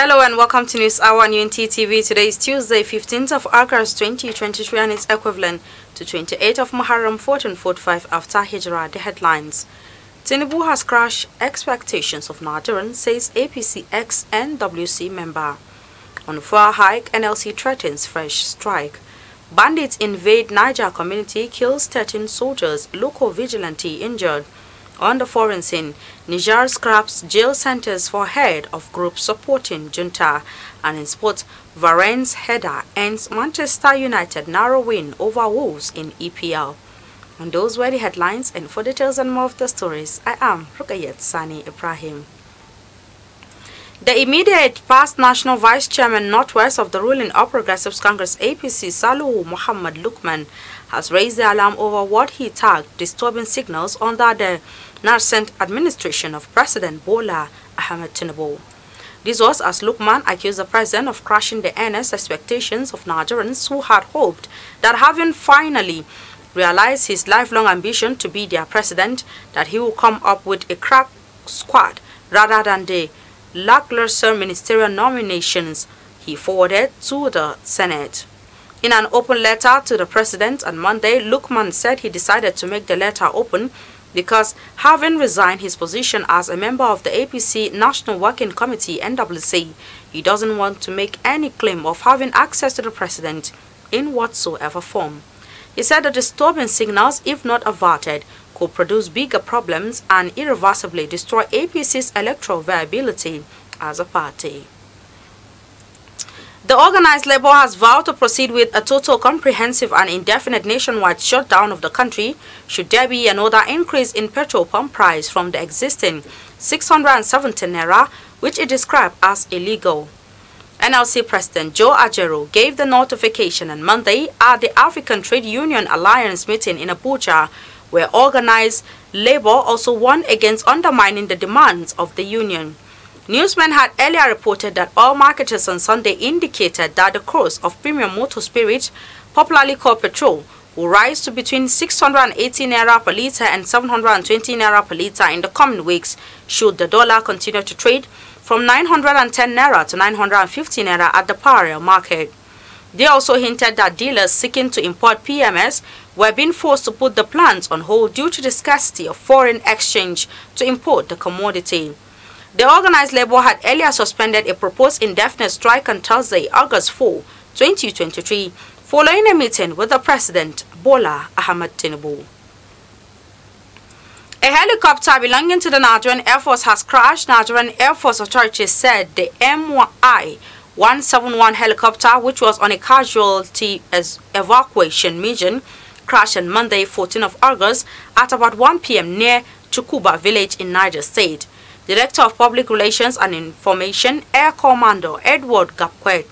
Hello and welcome to News Hour on Unity TV. Today is Tuesday, 15th of August 2023 and it's equivalent to 28th of Muharram 1445 after Hijrah. The headlines. Tinubu has crushed expectations of Nigerians, says APC ex-NWC member. On fuel hike, NLC threatens fresh strike. Bandits invade Niger community, kills 13 soldiers, local vigilante injured. On the foreign scene, Niger scraps jail centers for head of group supporting junta. And in sports, Varane's header ends Manchester United narrow win over Wolves in EPL. And those were the headlines, and for details and more of the stories, I am Rukayat Sani Ibrahim. The immediate past National Vice Chairman Northwest of the ruling All Progressives Congress APC, Saluhu Muhammad Lukman, has raised the alarm over what he tagged disturbing signals under the nascent administration of President Bola Ahmed Tinubu. This was as Lukman accused the president of crushing the earnest expectations of Nigerians who had hoped that, having finally realized his lifelong ambition to be their president, that he will come up with a crack squad rather than the lackluster ministerial nominations he forwarded to the Senate. In an open letter to the president on Monday, Lukman said he decided to make the letter open because, having resigned his position as a member of the APC National Working Committee (NWC), he doesn't want to make any claim of having access to the president in whatsoever form. He said the disturbing signals, if not averted, could produce bigger problems and irreversibly destroy APC's electoral viability as a party. The organized labor has vowed to proceed with a total, comprehensive and indefinite nationwide shutdown of the country should there be another increase in petrol pump price from the existing 670 naira, which it described as illegal. NLC President Joe Ajaero gave the notification on Monday at the African Trade Union Alliance meeting in Abuja, where organized labor also warned against undermining the demands of the union. Newsmen had earlier reported that oil marketers on Sunday indicated that the cost of premium motor spirit, popularly called petrol, will rise to between 680 naira per litre and 720 naira per litre in the coming weeks should the dollar continue to trade from 910 naira to 950 naira at the parallel market. They also hinted that dealers seeking to import PMS were being forced to put the plans on hold due to the scarcity of foreign exchange to import the commodity. The organized labor had earlier suspended a proposed indefinite strike on Thursday, August 4, 2023, following a meeting with the President, Bola Ahmed Tinubu. A helicopter belonging to the Nigerian Air Force has crashed. Nigerian Air Force authorities said the MI-171 helicopter, which was on a casualty evacuation mission, crashed on Monday, 14th of August at about 1 p.m. near Chukuba village in Niger State. Director of Public Relations and Information, Air Commander Edward Gapkwet,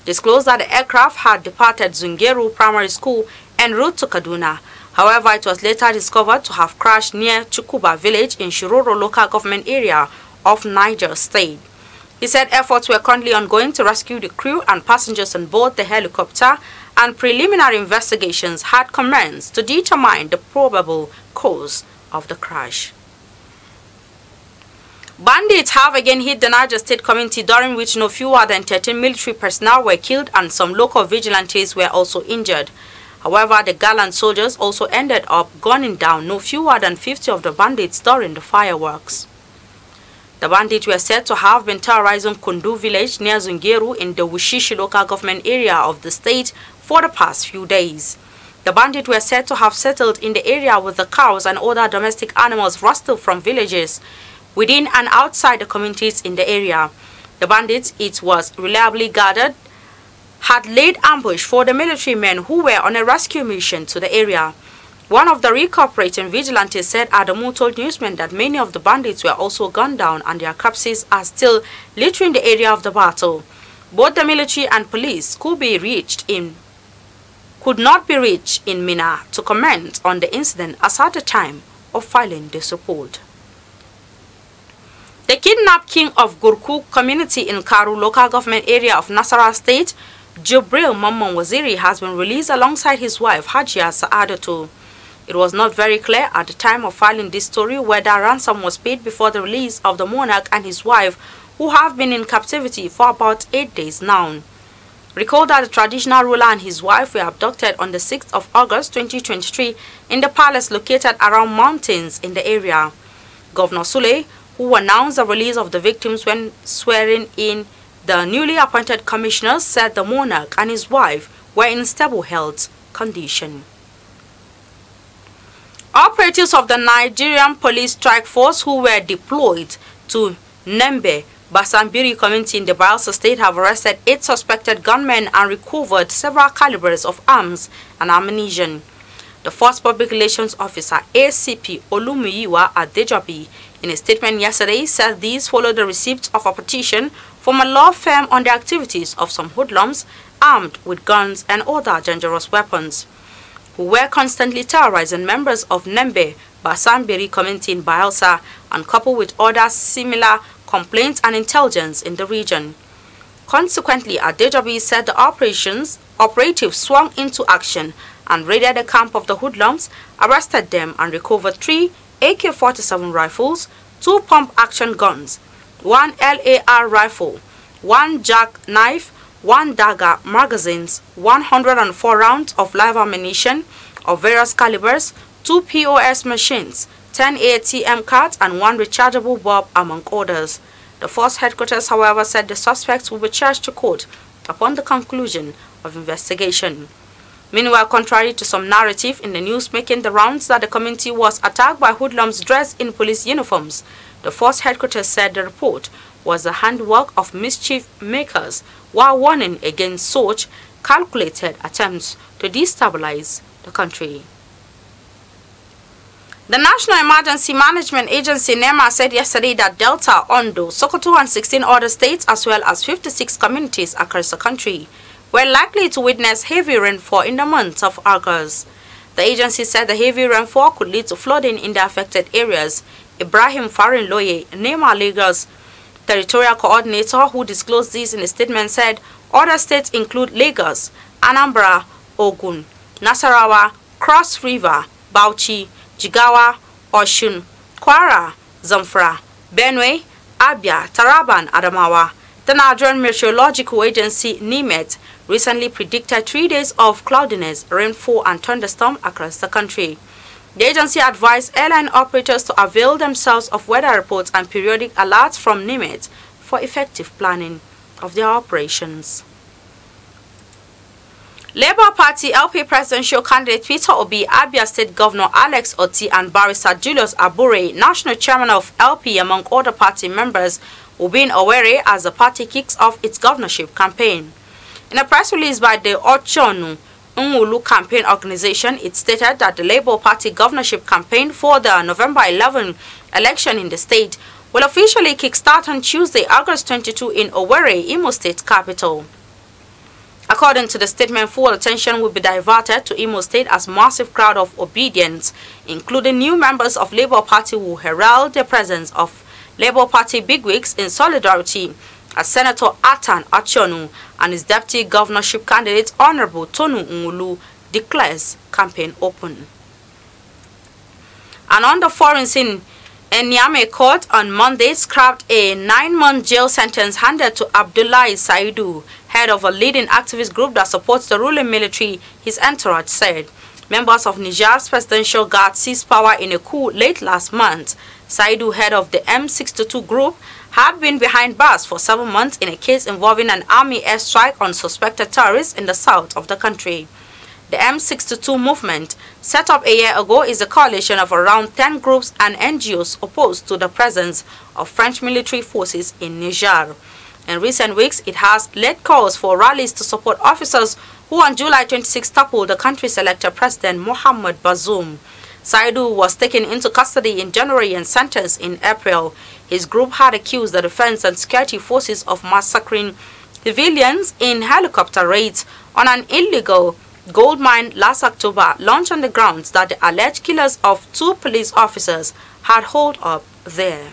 disclosed that the aircraft had departed Zungeru Primary School en route to Kaduna. However, it was later discovered to have crashed near Chukuba village in Shiroro local government area of Niger State. He said efforts were currently ongoing to rescue the crew and passengers on board the helicopter, and preliminary investigations had commenced to determine the probable cause of the crash. Bandits have again hit the Niger State community, during which no fewer than 13 military personnel were killed and some local vigilantes were also injured. However, the gallant soldiers also ended up gunning down no fewer than 50 of the bandits during the fireworks. The bandits were said to have been terrorizing Kundu village near Zungeru in the Wushishi local government area of the state for the past few days. The bandits were said to have settled in the area with the cows and other domestic animals rustled from villages within and outside the communities in the area. The bandits, it was reliably gathered, had laid ambush for the military men who were on a rescue mission to the area. One of the recuperating vigilantes said Adamu told newsmen that many of the bandits were also gunned down and their corpses are still littering the area of the battle. Both the military and police could not be reached in Mina to comment on the incident as at the time of filing this report. The kidnapped king of Gurku community in Karu local government area of Nasarawa State, Jibril Mamman Waziri, has been released alongside his wife Hajia Sa'adatu. It was not very clear at the time of filing this story whether ransom was paid before the release of the monarch and his wife, who have been in captivity for about 8 days now. Recall that the traditional ruler and his wife were abducted on the 6th of August 2023 in the palace located around mountains in the area. Governor Sule, who announced the release of the victims when swearing in the newly appointed commissioners, said the monarch and his wife were in stable health condition. Operatives of the Nigerian Police Strike Force who were deployed to TUNTBE, Basambiri community in the Bayelsa State have arrested 8 suspected gunmen and recovered several calibers of arms and ammunition. The Force Public Relations Officer ACP Olumuyiwa Adejobi, in a statement yesterday, said these followed the receipt of a petition from a law firm on the activities of some hoodlums armed with guns and other dangerous weapons, who were constantly terrorizing members of TUNTBE, Basambiri community in Bayelsa, and coupled with other similar complaints and intelligence in the region. Consequently, Adejobi said the operatives swung into action and raided the camp of the hoodlums, arrested them and recovered 3 AK-47 rifles, 2 pump-action guns, 1 LAR rifle, 1 jackknife, 1 DAGA magazines, 104 rounds of live ammunition of various calibers, 2 POS machines, 10 ATM cards and 1 rechargeable bulb, among others. The force headquarters, however, said the suspects will be charged to court upon the conclusion of investigation. Meanwhile, contrary to some narrative in the news making the rounds that the community was attacked by hoodlums dressed in police uniforms, the force headquarters said the report was the handwork of mischief makers while warning against such calculated attempts to destabilize the country. The National Emergency Management Agency NEMA said yesterday that Delta, Ondo, Sokoto and 16 other states as well as 56 communities across the country were likely to witness heavy rainfall in the month of August. The agency said the heavy rainfall could lead to flooding in the affected areas. Ibrahim Farinloye, NEMA Lagos Territorial Coordinator, who disclosed this in a statement, said other states include Lagos, Anambra, Ogun, Nasarawa, Cross River, Bauchi, Jigawa, Oshun, Kwara, Zamfara, Benue, Abia, Taraba and Adamawa. The Nigerian Meteorological Agency, NIMET, recently predicted 3 days of cloudiness, rainfall and thunderstorm across the country. The agency advised airline operators to avail themselves of weather reports and periodic alerts from NIMET for effective planning of their operations. Labour Party LP presidential candidate Peter Obi, Abia State Governor Alex Oti and Barrister Julius Abure, national chairman of LP, among other party members, will be in Owerri as the party kicks off its governorship campaign. In a press release by the Ochonu Nwulu campaign organization, it stated that the Labour Party governorship campaign for the November 11 election in the state will officially kickstart on Tuesday, August 22 in Owerri, Imo State capital. According to the statement, full attention will be diverted to Imo State as massive crowd of obedience, including new members of Labour Party, will herald the presence of Labour Party bigwigs in solidarity as Senator Atan Achonu and his deputy governorship candidate Honorable Tonu Nwulu declares campaign open. And on the foreign scene, a Niamey court on Monday scrapped a 9-month jail sentence handed to Abdullahi Saidu, head of a leading activist group that supports the ruling military, his entourage said. Members of Niger's presidential guard seized power in a coup late last month. Saidu, head of the M62 group, had been behind bars for 7 months in a case involving an army airstrike on suspected terrorists in the south of the country. The M62 movement, set up a year ago, is a coalition of around 10 groups and NGOs opposed to the presence of French military forces in Niger. In recent weeks, it has led calls for rallies to support officers who on July 26 toppled the country's elected president Mohamed Bazoum. Saidu was taken into custody in January and sentenced in April. His group had accused the defense and security forces of massacring civilians in helicopter raids on an illegal gold mine last October, launched on the grounds that the alleged killers of 2 police officers had holed up there.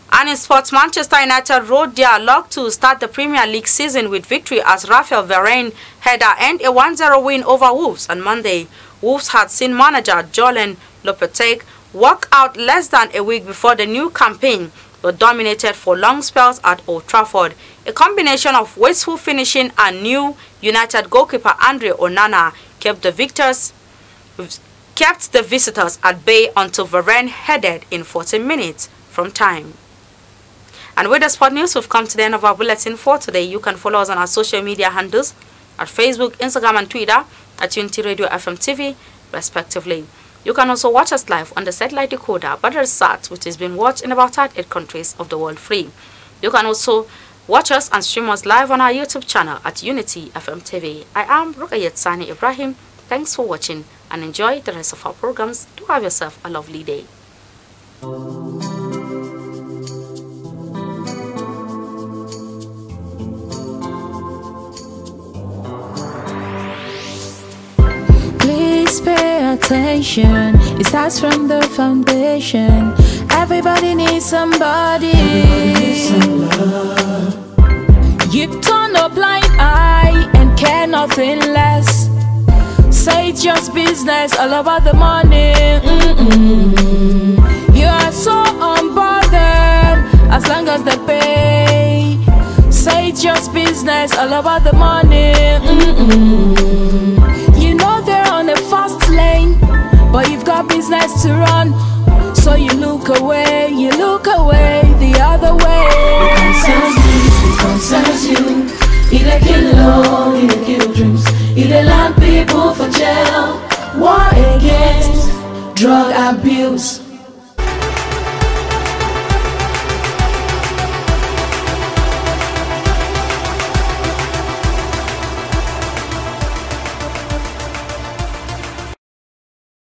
And in sports, Manchester United rode their luck to start the Premier League season with victory as Raphael Varane header earned a 1-0 win over Wolves on Monday. Wolves had seen manager Julen Lopetegui walk out less than a week before the new campaign, but dominated for long spells at Old Trafford. A combination of wasteful finishing and new United goalkeeper Andre Onana kept the visitors at bay until Varane headed in 40 minutes from time. And with the sport news, we've come to the end of our bulletin for today. You can follow us on our social media handles at Facebook, Instagram and Twitter at Unity Radio FM TV, respectively. You can also watch us live on the satellite decoder Sat, which is being watched in about 38 countries of the world free. You can also watch us and stream us live on our YouTube channel at Unity FM TV. I am Rukayat Sani Ibrahim. Thanks for watching and enjoy the rest of our programs. Do have yourself a lovely day. Please pay attention, it starts from the foundation. Everybody needs somebody. You turn a blind eye and care nothing less. Say it's just business, all about the money. You are so unbothered as long as they pay. Say it's just business, all about the money. You know they're on a fast lane, but you've got business to run. So you look away the other way. It concerns you. It kill love, it kill dreams. It land people for jail. War against drug abuse.